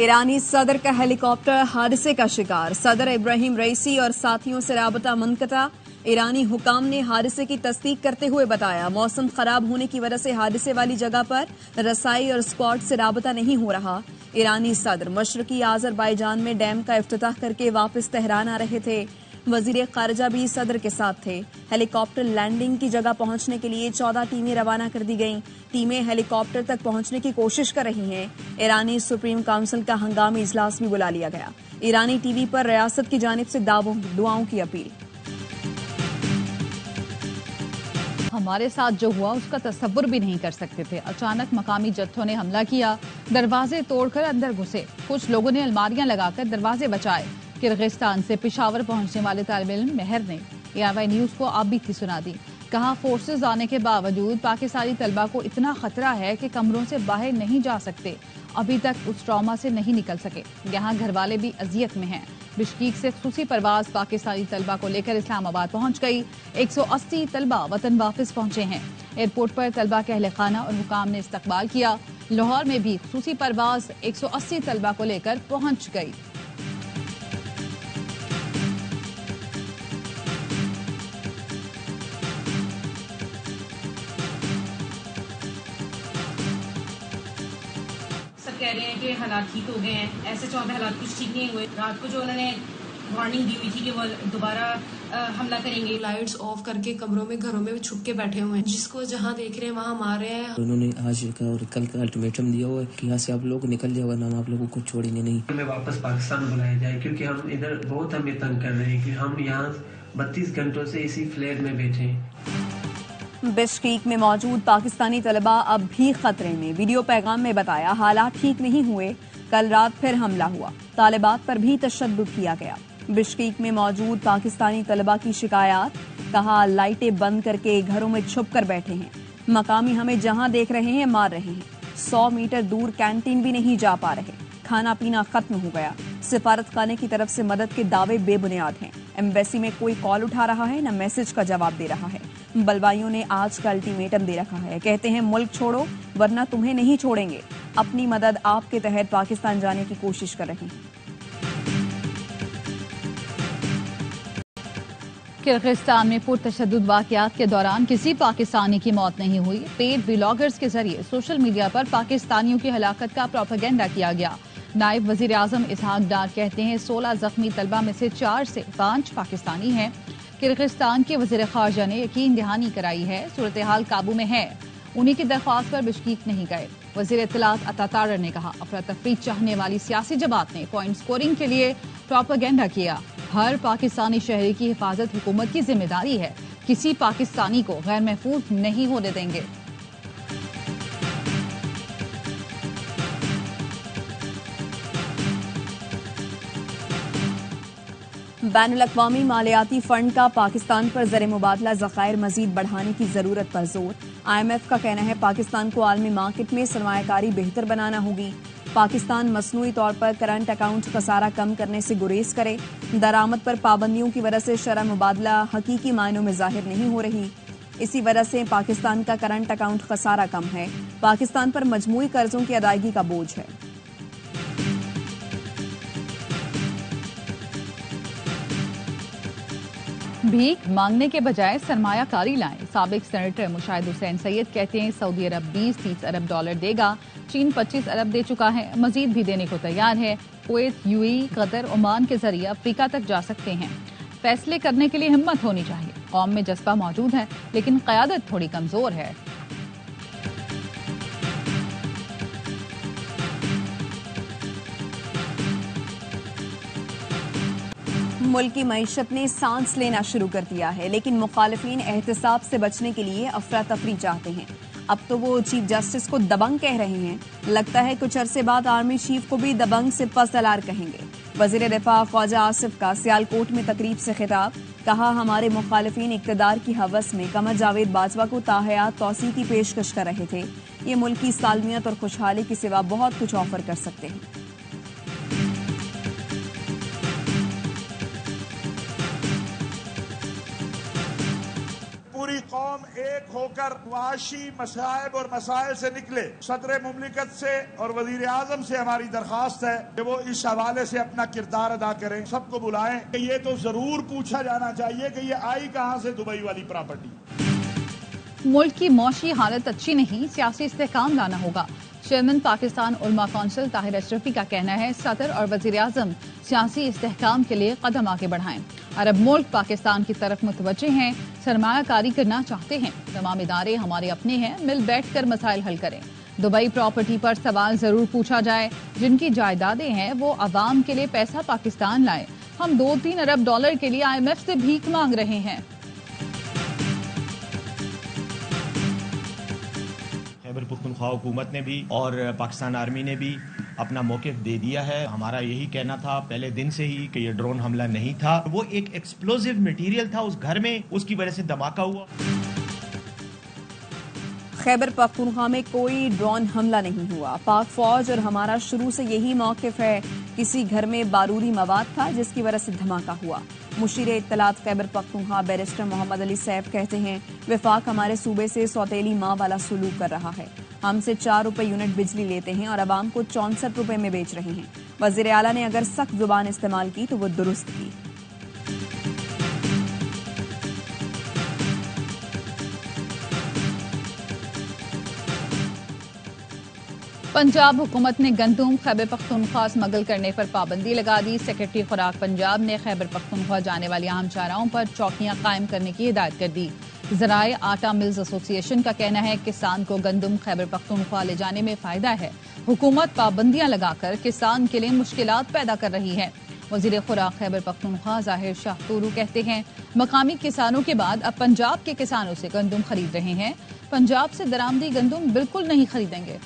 ईरानी सदर का हेलीकॉप्टर हादसे का शिकार, सदर इब्राहिम रईसी और साथियों से राबता मुनक़ता। ईरानी हुकाम ने हादसे की तस्दीक करते हुए बताया, मौसम खराब होने की वजह से हादसे वाली जगह पर रसाई और स्क्वाड से राबता नहीं हो रहा। ईरानी सदर मशरकी आज़रबाईजान में डैम का इफ्तिताह करके वापस तेहरान आ रहे थे। वजीर खारजा भी सदर के साथ थे। हेलीकॉप्टर लैंडिंग की जगह पहुंचने के लिए 14 टीमें रवाना कर दी गईं। टीमें हेलीकॉप्टर तक पहुंचने की कोशिश कर रही हैं। ईरानी सुप्रीम काउंसिल का हंगामी इजलास भी बुला लिया गया। ईरानी टीवी पर रियासत की जानिब से दुआओं की अपील। हमारे साथ जो हुआ उसका तसव्वुर भी नहीं कर सकते थे। अचानक मकामी जत्थों ने हमला किया, दरवाजे तोड़कर अंदर घुसे। कुछ लोगों ने अलमारियां लगाकर दरवाजे बचाए। किर्गिस्तान से पेशावर पहुंचने वाले तालिब इल्म मेहर ने ARY न्यूज को आप बीती सुना दी। कहा, फोर्सेज आने के बावजूद पाकिस्तानी तलबा को इतना खतरा है कि कमरों से बाहर नहीं जा सकते। अभी तक उस ट्रॉमा से नहीं निकल सके। यहाँ घर वाले भी अजियत में हैं। बिश्कीक से खुसूसी परवाज पाकिस्तानी तलबा को लेकर इस्लामाबाद पहुंच गई। 180 तलबा वतन वापस पहुंचे हैं। एयरपोर्ट पर तलबा के अहले खाना और हुकाम ने इस्तकबाल किया। लाहौर में भी खुसूसी परवाज 180 तलबा को लेकर पहुंच गई। कह रहे हैं कि हालात ठीक हो गए हैं। ऐसे चौथे हालात कुछ ठीक नहीं हुए। रात को जो उन्होंने वार्निंग दी हुई थी कि वो दोबारा हमला करेंगे, लाइट्स ऑफ करके कमरों में घरों में छुप के बैठे हुए हैं। जिसको जहां देख रहे हैं वहां मार रहे हैं। उन्होंने आज का और कल का अल्टीमेटम दिया हुआ है कि यहाँ से आप लोग निकल जाओ, वरना हम आप लोगों को छोड़ेंगे नहीं। हमें वापस पाकिस्तान बुलाया जाए, क्योंकि हम इधर बहुत हमें तंग कर रहे हैं कि हम यहाँ 32 घंटों से इसी फ्लैट में बैठे हैं। बिश्कीक में मौजूद पाकिस्तानी तलबा अब भी खतरे में। वीडियो पैगाम में बताया, हालात ठीक नहीं हुए। कल रात फिर हमला हुआ, तालिबात पर भी तशद्दुद किया गया। बिश्कीक में मौजूद पाकिस्तानी तलबा की शिकायत, कहा लाइटें बंद करके घरों में छुप कर बैठे हैं। मकामी हमें जहां देख रहे हैं मार रहे हैं। 100 मीटर दूर कैंटीन भी नहीं जा पा रहे। खाना पीना खत्म हो गया। सिफारत खाने की तरफ से मदद के दावे बेबुनियाद हैं। एम्बेसी में कोई कॉल उठा रहा है न मैसेज का जवाब दे रहा है। बलवाइयों ने आज का अल्टीमेटम दे रखा है। कहते हैं मुल्क छोड़ो वरना तुम्हें नहीं छोड़ेंगे। अपनी मदद आपके तहत पाकिस्तान जाने की कोशिश कर रहे हैं। किर्गिस्तान में पुरतशद्दुद वाक़यात के दौरान किसी पाकिस्तानी की मौत नहीं हुई। पेड व्लॉगर्स के जरिए सोशल मीडिया पर पाकिस्तानियों की हलाकत का प्रोपेगेंडा किया गया। नायब वजीर आजम इसहाक डार कहते हैं 16 जख्मी तलबा में से 4 से 5 पाकिस्तानी हैं। किर्गिस्तान के वजीर खारजा ने यकीन दहानी कराई है सूरत हाल काबू में है। उन्हीं की दरख्वास्त पर बिश्कीक नहीं गए। वजीर इत्तलात अता तारर ने कहा, अफरा तफरी चाहने वाली सियासी जमात ने पॉइंट स्कोरिंग के लिए प्रोपेगेंडा किया। हर पाकिस्तानी शहरी की हिफाजत हुकूमत की जिम्मेदारी है। किसी पाकिस्तानी को गैर महफूज नहीं होने देंगे। बैनुल-अक़वामी मालियाती फंड का पाकिस्तान पर ज़र मुबादला ज़खायर मजीद बढ़ाने की जरूरत पर जोर। IMF का कहना है पाकिस्तान को आलमी मार्केट में सरमायाकारी बेहतर बनाना होगी। पाकिस्तान मसनूई तौर पर करंट अकाउंट खसारा कम करने से गुरेज करे। दरामद पर पाबंदियों की वजह से शरह मुबादला हकीकी मायनों में जाहिर नहीं हो रही। इसी वजह से पाकिस्तान का करंट अकाउंट खसारा कम है। पाकिस्तान पर मजमूई कर्जों की अदायगी का बोझ है। भीख मांगने के बजाय सरमायाकारी लाएं। साबिक सेनेटर मुशाहिद हुसैन सैयद कहते हैं सऊदी अरब 20-30 अरब डॉलर देगा। चीन 25 अरब दे चुका है, मजीद भी देने को तैयार है। कुवैत, UAE, कतर, ओमान के जरिए अफ्रीका तक जा सकते हैं। फैसले करने के लिए हिम्मत होनी चाहिए। कौम में जज्बा मौजूद है लेकिन क़यादत थोड़ी कमजोर है। मुल्क की मईशत ने सांस लेना शुरू कर दिया है, लेकिन मुखालिफिन एहतसाब से बचने के लिए अफरा तफरी चाहते हैं। अब तो वो चीफ जस्टिस को दबंग कह रहे हैं। लगता है कुछ अरसे बाद आर्मी चीफ को भी दबंग सिपा सलार कहेंगे। वजीर दिफा ख्वाजा आसिफ का सियालकोट में तकरीब से खिताब, कहा हमारे मुखालिफिन इक्तदार की हवस में कमर जावेद बाजवा को ताहयात तौसी की पेशकश कर रहे थे। ये मुल्क की सालमियत और खुशहाली के सिवा बहुत कुछ ऑफर कर सकते हैं। पूरी कौम एक होकर मुआशी मसाइब और मसाइल से निकले। सदर मुमलिकत से और वजीर आजम से हमारी दरखास्त है कि वो इस हवाले से अपना किरदार अदा करें, सबको बुलाएं। ये तो जरूर पूछा जाना चाहिए कि ये आई कहां से दुबई वाली प्रॉपर्टी। मुल्क की मौशी हालत अच्छी नहीं, सियासी इस्तेहकाम लाना होगा। चेयरमैन पाकिस्तान उलमा कौंसिल ताहिर अशरफी का कहना है सदर और वजीर आजम सियासी इस्तेहकाम के लिए कदम आगे बढ़ाएं। अरब मुल्क पाकिस्तान की तरफ मुतवज्जे हैं, सरमायाकारी करना चाहते हैं। तमाम इदारे हमारे अपने हैं, मिल बैठ कर मसाइल हल करें। दुबई प्रॉपर्टी पर सवाल जरूर पूछा जाए। जिनकी जायदादें हैं वो अवाम के लिए पैसा पाकिस्तान लाए। हम 2-3 अरब डॉलर के लिए IMF से भीख मांग रहे हैं। खैबर पख्तूनख्वा हुकूमत ने भी और पाकिस्तान आर्मी ने भी अपना मौक़िफ़ दे दिया है। हमारा यही कहना था पहले दिन से ही कि ये ड्रोन हमला नहीं था, वो एक एक्सप्लोजिव मटेरियल था उस घर में, उसकी वजह से धमाका हुआ। खैबर पख्तूनख्वा में कोई ड्रोन हमला नहीं हुआ। पाक फौज और हमारा शुरू से यही मौक़िफ़ है, किसी घर में बारूदी मवाद था जिसकी वजह से धमाका हुआ। मुशीर इत्तलात खैबर पख्तूनख्वा बैरिस्टर मोहम्मद अली सैफ कहते हैं विफाक हमारे सूबे से सौतेली माँ वाला सलूक कर रहा है। हमसे 4 रुपए यूनिट बिजली लेते हैं और अवाम को 64 रुपए में बेच रहे हैं। वज़ीर आला ने अगर सख्त जुबान इस्तेमाल की तो वो दुरुस्त की। पंजाब हुकूमत ने गंदुम खैबर पख्तूनख्वा स्मगल करने पर पाबंदी लगा दी। सेक्रेटरी खुराक पंजाब ने खैबर पख्तूनख्वा जाने वाली अहम चाराओं पर चौकियां कायम करने की हिदायत कर दी। ज़राए आटा मिल्स एसोसिएशन का कहना है किसान को गंदुम खैबर पख्तूनख्वा ले जाने में फायदा है। हुकूमत पाबंदियां लगाकर किसान के लिए मुश्किलात पैदा कर रही है। वज़ीर खुराक खैबर पख्तूनख्वा ज़ाहिर शाह तूरू कहते हैं मकामी किसानों के बाद अब पंजाब के किसानों से गंदुम खरीद रहे हैं। पंजाब से दरामदी गंदुम बिल्कुल नहीं खरीदेंगे।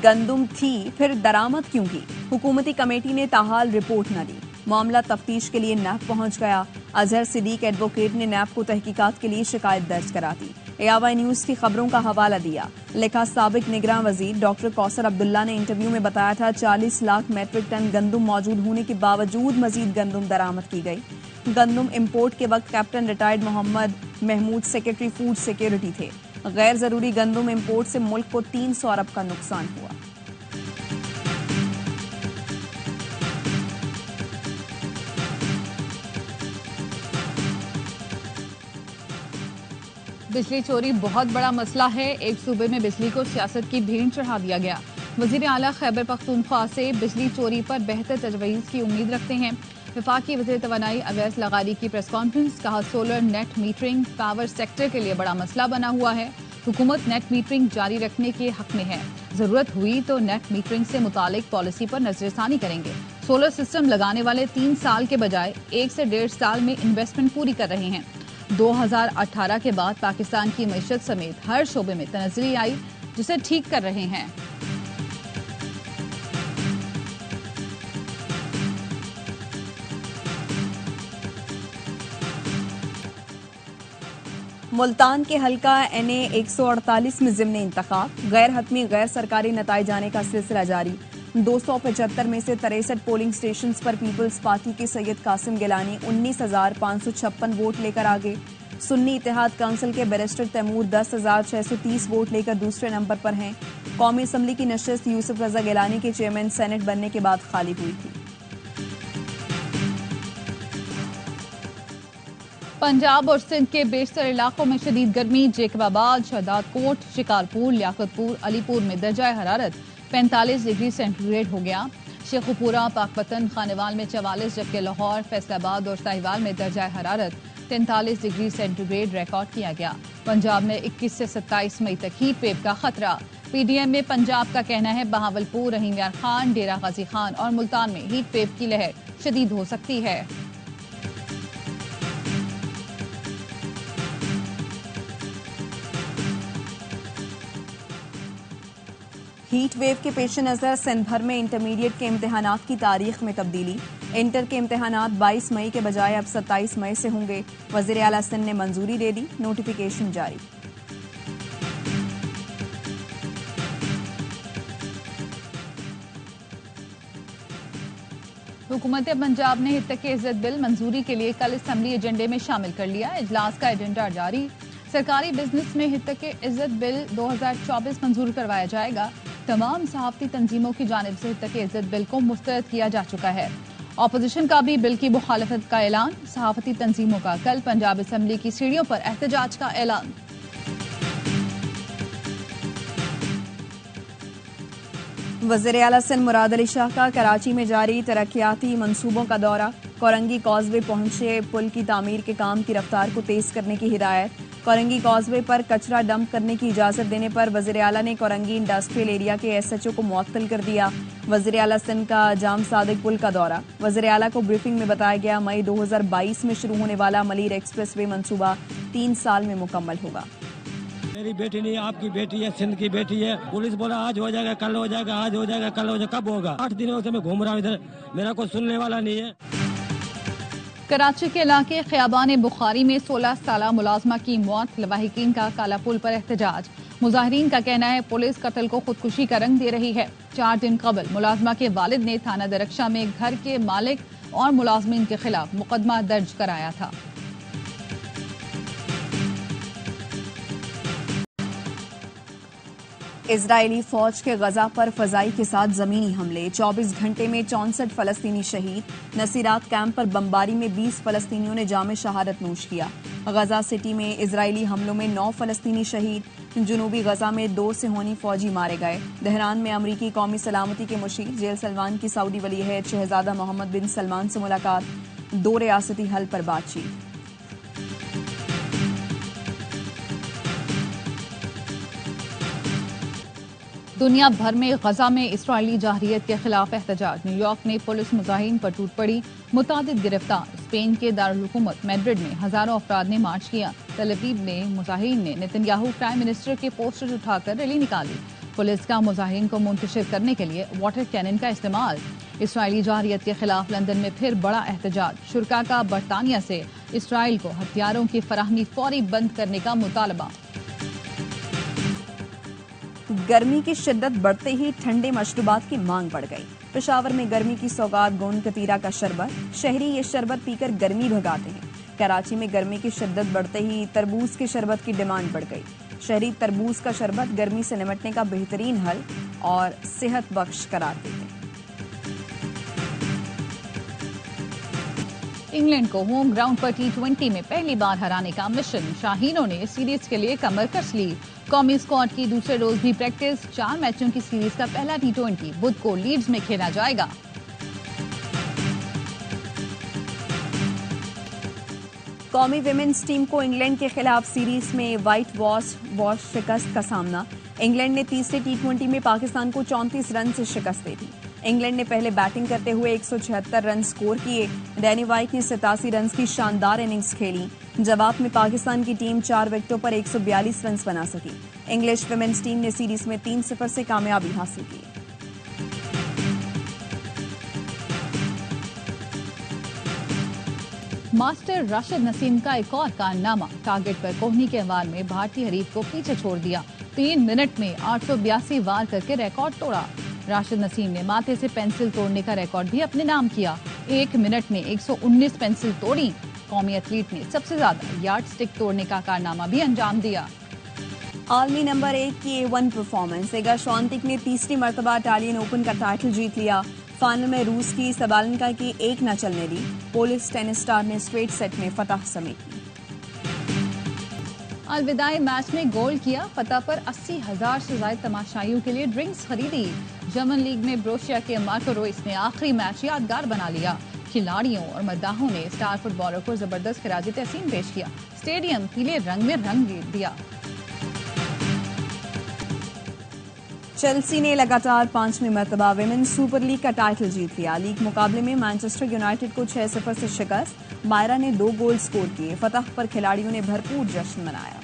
गंदुम थी फिर दरामद क्यों की? हुकूमती कमेटी ने ताहाल रिपोर्ट न दी। मामला तफ्तीश के लिए नैब पहुंच गया। अजहर सिद्दीक एडवोकेट ने नैब को तहकीकात के लिए शिकायत दर्ज करा दी। AWI न्यूज की खबरों का हवाला दिया। लिखा साबिक निगरान वजीर डॉक्टर कौसर अब्दुल्ला ने इंटरव्यू में बताया था 40 लाख मैट्रिक टन गंदुम मौजूद होने के बावजूद मजीद गंदुम दरामद की गई। गंदुम इम्पोर्ट के वक्त captain retired Mohammad Mahmood secretary food security थे। गैर जरूरी गंदुम इम्पोर्ट से मुल्क को 300 अरब का नुकसान हुआ। बिजली चोरी बहुत बड़ा मसला है। एक सूबे में बिजली को सियासत की भीड़ चढ़ा दिया गया। वजीर आला खैबर पख्तूनख्वा से बिजली चोरी पर बेहतर तजवीज़ की उम्मीद रखते हैं। वफाकी वज़ीर तवानाई अवैस लगारी की प्रेस कॉन्फ्रेंस। कहा solar net metering power sector के लिए बड़ा मसला बना हुआ है। हुकूमत नेट मीटरिंग जारी रखने के हक में है। जरूरत हुई तो नेट मीटरिंग से मुतालिक पॉलिसी पर नजरसानी करेंगे। सोलर सिस्टम लगाने वाले 3 साल के बजाय 1 से 1.5 साल में इन्वेस्टमेंट पूरी कर रहे हैं। 2018 के बाद पाकिस्तान की मईशत समेत हर शोबे में तनज़्ज़ुली आई, जिसे ठीक कर रहे हैं। मुल्तान के हल्का NA 148 में ज़िम्नी इंतखाब। गैर हतमी गैर सरकारी नताइज आने का सिलसिला जारी। 275 में से 63 पोलिंग स्टेशन पर पीपल्स पार्टी के सैयद कासिम गिलानी 19,556 वोट लेकर आगे। सुन्नी इत्तेहाद काउंसिल के बैरिस्टर तैमूर 10,630 वोट लेकर दूसरे नंबर पर हैं। कौमी असम्बली की नशस्त यूसुफ रजा गिलानी के चेयरमैन सेनेट बनने के बाद खाली हुई थी। पंजाब और सिंध के बेशतर इलाकों में शदीद गर्मी। जेकबाबाद, शहदाद कोट, शिकारपुर, लियाकतपुर, अलीपुर में दर्जा हरारत 45 डिग्री सेंटीग्रेड हो गया। शेखुपुरा, पाकपतन, खानेवाल में 44, जबकि लाहौर, फैसलाबाद और साहिवाल में दर्जा हरारत 43 डिग्री सेंटीग्रेड रिकॉर्ड किया गया। पंजाब में 21 से 27 मई तक हीट वेव का खतरा। PDM में पंजाब का कहना है बहावलपुर, रहीम यार खान, डेरा गाजी खान और मुल्तान में हीट वेव की लहर शदीद हो सकती है। हीट वेव के पेश नज़र सिंध भर में इंटरमीडिएट के इम्तिहानात की तारीख में तब्दीली। इंटर के इम्तिहानात 22 मई के बजाय अब 27 मई से होंगे। वज़ीर आला सिंध ने मंजूरी दे दी। नोटिफिकेशन जारी। हुकूमत पंजाब ने हित के इज्जत बिल मंजूरी के लिए कल असेंबली एजेंडे में शामिल कर लिया। इजलास का एजेंडा जारी। सरकारी बिजनेस में हित के इज्जत बिल 2024 मंजूर करवाया जाएगा। तमाम सहाफती तंजीमों की जानिब से हित के इज्जत बिल को मुस्तरद किया जा चुका है। ऑपोजिशन का भी बिल की मुखालफत का ऐलान। सहाफती तंजीमों का कल पंजाब असेंबली की सीढ़ियों पर एहतजाज का ऐलान। वज़ीर आला सिंध मुराद अली शाह का कराची में जारी तरक्याती मंसूबों का दौरा। कोरंगी कॉजवे पहुंचे पुल की तामीर के काम की रफ्तार को तेज करने की हिदायत। कोरंगी कॉजवे पर कचरा डंप करने की इजाजत देने पर वज़ीर आला ने कोरंगी इंडस्ट्रियल एरिया के SHO को मुअत्तल कर दिया। वज़ीर आला सिंध का जाम सादिक पुल का दौरा। वज़ीर आला को ब्रीफिंग में बताया गया मई 2022 में शुरू होने वाला मलीर एक्सप्रेसवे मंसूबा 3 साल में मुकम्मल होगा। मेरी बेटी नहीं, आपकी बेटी है, सिंध की बेटी है। पुलिस बोला आज हो जाएगा, कल हो जाएगा, आज हो जाएगा, कल हो जाएगा, कब होगा? 8 दिनों से मैं घूम रहा हूँ इधर, मेरा कोई सुनने वाला नहीं है। कराची के इलाके खियाबान बुखारी में 16 साला मुलाजमा की मौत। लवाहिकीन का काला पुल पर एहतजाज। मुजाहिरीन का कहना है पुलिस कत्ल को खुदकुशी का रंग दे रही है। 4 दिन कबल मुलाजमा के वालिद ने थाना दरख्शा में घर के मालिक और मुलाजमीन के खिलाफ मुकदमा दर्ज कराया था। इजरायली फौज के गजा पर फजाई के साथ जमीनी हमले। 24 घंटे में 64 फलस्तीनी शहीद। नसीरात कैंप पर बमबारी में 20 फलस्तीनियों ने जाम शहादत नोश किया। गजा सिटी में इजरायली हमलों में 9 फलस्तीनी शहीद। जुनूबी गजा में 2 सिहोनी फौजी मारे गए। तेहरान में अमरीकी कौमी सलामती के मुशीर जेल सलमान की सऊदी वलीअहद शहजादा मोहम्मद बिन सलमान से मुलाकात। 2 रियासती हल पर बातचीत। दुनिया भर में गजा में इसराइली जाहिरियत के खिलाफ एहतजाज। न्यूयॉर्क में पुलिस मुजाहिरीन पर टूट पड़ी। मुतादिद गिरफ्तार। स्पेन के दारुल हुकूमत मैड्रिड में हजारों अफराद ने मार्च किया। तल अवीव में मुजाहिरीन ने नेतन्याहू प्राइम मिनिस्टर के पोस्टर उठाकर रैली निकाली। पुलिस का मुजाहिरीन को मुंतशिर करने के लिए वाटर कैनन का इस्तेमाल। इसराइली जाहिरियत के खिलाफ लंदन में फिर बड़ा एहतजाज। शुरा का बरतानिया से इसराइल को हथियारों की फराहमी फौरी बंद करने का मुतालबा। गर्मी की शिद्दत बढ़ते ही ठंडे मशरूबात की मांग बढ़ गई। पेशावर में गर्मी की सौगात गोंद कतीरा का शरबत। शहरी ये शरबत पीकर गर्मी भगाते हैं। कराची में गर्मी की शिद्दत बढ़ते ही तरबूज के शरबत की डिमांड बढ़ गई। शहरी तरबूज का शरबत गर्मी से निपटने का बेहतरीन हल और सेहत बख्श करार देते हैं। इंग्लैंड को होम ग्राउंड पर T20 में पहली बार हराने का मिशन। शाहीनों ने सीरीज के लिए कमर कस ली। कौमी स्क्वाड की दूसरे रोज भी प्रैक्टिस। 4 मैचों की सीरीज का पहला T20 बुध को लीड्स में खेला जाएगा। कौमी विमेंस टीम को इंग्लैंड के खिलाफ सीरीज में व्हाइट वॉश शिकस्त का सामना। इंग्लैंड ने तीसरे T20 में पाकिस्तान को 34 रन से शिकस्त दे दी। इंग्लैंड ने पहले बैटिंग करते हुए 176 रन स्कोर किए। डैनी वाइट ने 87 रन की शानदार इनिंग्स खेली। जवाब में पाकिस्तान की टीम 4 विकेटों पर 142 रन बना सकी। इंग्लिश विमेंस टीम ने सीरीज में 3-0 से कामयाबी हासिल की। मास्टर राशिद नसीम का एक और कारनामा। टारगेट पर कोहनी के वार में भारतीय हरीफ को पीछे छोड़ दिया। 3 मिनट में 882 वार करके रिकॉर्ड तोड़ा। राशिद नसीम ने माथे से पेंसिल तोड़ने का रिकॉर्ड भी अपने नाम किया। 1 मिनट में 119 पेंसिल तोड़ी। कौमी एथलीट ने सबसे ज्यादा यार्ड स्टिक तोड़ने का कारनामा भी अंजाम दिया। आलमी नंबर 1 की A1 परफॉर्मेंस। एगा श्वांतिक ने तीसरी मर्तबा इटालियन ओपन का टाइटल जीत लिया। फाइनल में रूस की सबालेंका की 1 न चलने दी। पोलिश टेनिस स्टार ने स्ट्रेट सेट में फतह समेटी। अलविदाई मैच में गोल किया। फतह पर 80,000 से ज्यादा तमाशाइयों के लिए ड्रिंक्स खरीदी। जर्मन लीग में ब्रोशिया के मार्को रोइस ने आखिरी मैच यादगार बना लिया। खिलाड़ियों और मद्दाहों ने स्टार फुटबॉलर को जबरदस्त खिराजी तहसीन पेश किया। स्टेडियम पीले रंग में रंग दिया। चेल्सी ने लगातार 5वीं मर्तबा विमेंस सुपर लीग का टाइटल जीत लिया। लीग मुकाबले में मैनचेस्टर यूनाइटेड को 6-0 से शिकस्त। मायरा ने 2 गोल स्कोर किए। फतह पर खिलाड़ियों ने भरपूर जश्न मनाया।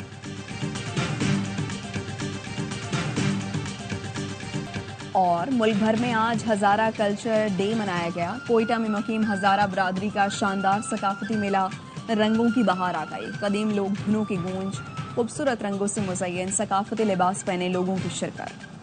और मुल्क भर में आज हजारा कल्चर डे मनाया गया। कोयटा में मुकीम हजारा बरादरी का शानदार सकाफती मेला। रंगों की बहार आ गई। कदीम लोग धुनों की गूंज, खूबसूरत रंगों से मुज़य्यन सकाफती लिबास पहने लोगों की शिरकत।